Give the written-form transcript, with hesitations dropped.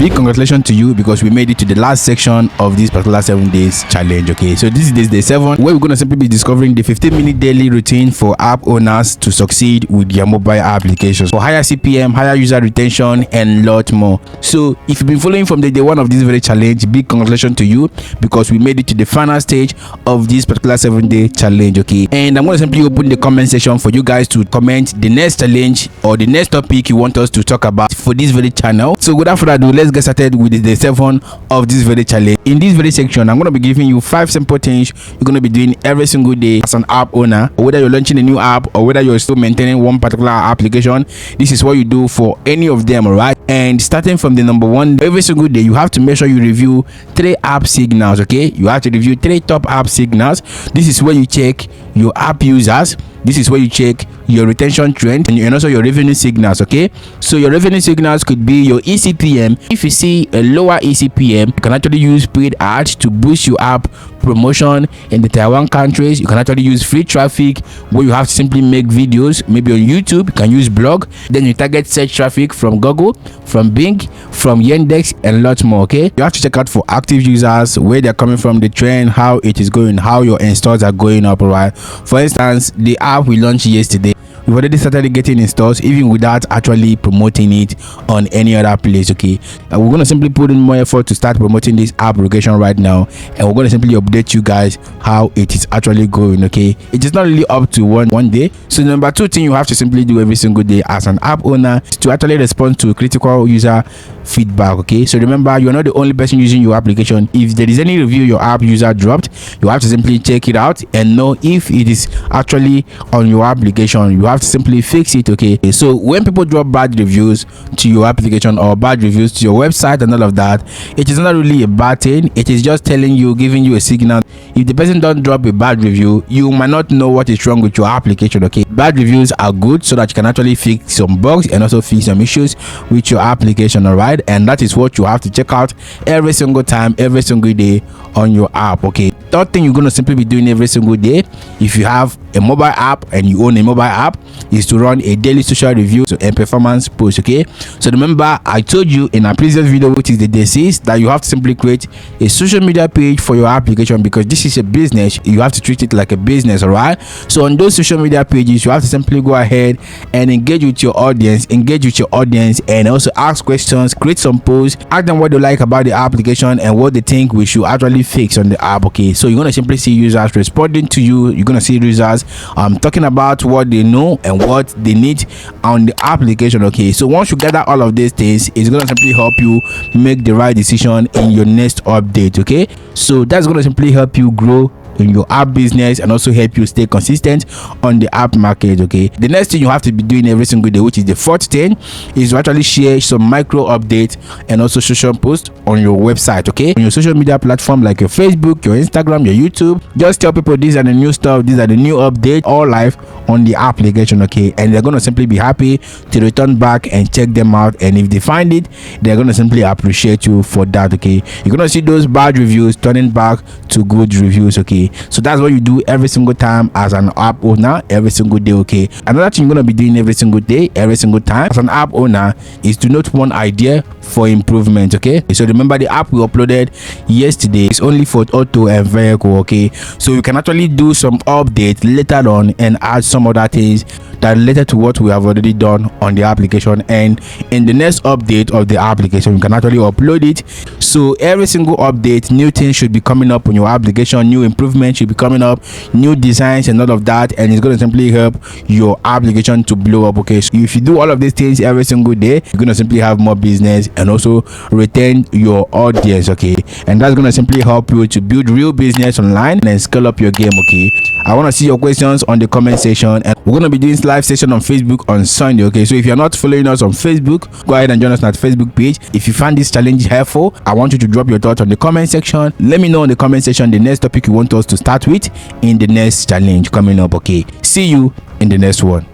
big congratulations to you because we made it to the last section of this particular 7 days challenge. Okay, so this is day 7, where we're going to simply be discovering the 15-minute daily routine for app owners to succeed with their mobile applications for higher CPM, higher user retention, and lot more. So if you've been following from the day 1 of this very challenge, big congratulations to you because we made it to the final stage of this particular 7-day challenge. Okay, and I'm going to simply open the comment section for you guys to comment the next challenge or the next topic you want us to talk about for this very channel. So without further ado, let's get started with the day 7 of this very challenge. In this very section, I'm going to be giving you 5 simple things you're going to be doing every single day as an app owner, or whether you're launching a new app or whether you're still maintaining one particular application. This is what you do for any of them, right? And starting from the number 1, every single day you have to make sure you review 3 app signals. Okay, you have to review 3 top app signals. This is where you check your app users. This is where you check your retention trend and also your revenue signals. Okay, so your revenue signals could be your eCPM. If you see a lower eCPM, you can actually use paid ads to boost your app promotion in the Taiwan countries. You can actually use free traffic where you have to simply make videos, maybe on YouTube. You can use blog, then you target search traffic from Google, from Bing, from Yandex, and lots more. Okay, you have to check out for active users, where they're coming from, the trend, how it is going, how your installs are going up. Right, for instance, the app we launched yesterday, we've already started getting installs even without actually promoting it on any other place. Okay, and we're going to simply put in more effort to start promoting this app application right now, and we're going to simply update you guys how it is actually going. Okay, it is not really up to one day. So number 2 thing you have to simply do every single day as an app owner is to actually respond to critical user feedback. Okay, so remember, you're not the only person using your application. If there is any review your app user dropped, you have to simply check it out and know if it is actually on your application. You have to simply fix it. Okay, so when people drop bad reviews to your application or bad reviews to your website and all of that, it is not really a bad thing. It is just telling you, giving you a signal. If the person don't drop a bad review, you might not know what is wrong with your application. Okay, bad reviews are good so that you can actually fix some bugs and also fix some issues with your application. All right, and that is what you have to check out every single time, every single day on your app. Okay, 3rd thing you're going to simply be doing every single day, if you have a mobile app and you own a mobile app, is to run a daily social review and performance post. Okay, so remember, I told you in a previous video, which is the day 6, that you have to simply create a social media page for your application, because this is a business. You have to treat it like a business. All right, so on those social media pages, you have to simply go ahead and engage with your audience, and also ask questions, create some posts, ask them what they like about the application and what they think we should actually fix on the app. Okay, so you're going to simply see users responding to you. You're going to see users talking about what they know and what they need on the application. Okay, so once you gather all of these things, it's going to simply help you make the right decision in your next update. Okay, so that's going to simply help you grow in your app business and also help you stay consistent on the app market. Okay, the next thing you have to be doing every single day, which is the 4th thing, is to actually share some micro updates and also social posts on your website. Okay, on your social media platform like your Facebook, your Instagram, your YouTube, just tell people these are the new stuff, these are the new updates, all live on the application. Okay, and they're going to simply be happy to return back and check them out, and if they find it, they're going to simply appreciate you for that. Okay, you're going to see those bad reviews turning back to good reviews. Okay, so that's what you do every single time as an app owner, every single day. Okay, another thing you're going to be doing every single day, every single time as an app owner, is to note one idea for improvement. Okay, so remember, the app we uploaded yesterday is only for auto and vehicle. Okay, so you can actually do some updates later on and add some other things that are related to what we have already done on the application, and in the next update of the application you can actually upload it. So every single update, new things should be coming up on your application, new improvements should be coming up, new designs and all of that, and it's going to simply help your application to blow up. Okay, so if you do all of these things every single day, you're going to simply have more business and also retain your audience. Okay, and that's going to simply help you to build real business online and scale up your game. Okay, I want to see your questions on the comment section, and we're going to be doing live session on Facebook on Sunday. Okay, so if you're not following us on Facebook, go ahead and join us on that Facebook page. If you find this challenge helpful, I want you to drop your thoughts on the comment section. Let me know in the comment section the next topic you want us to start with in the next challenge coming up. Okay, see you in the next one.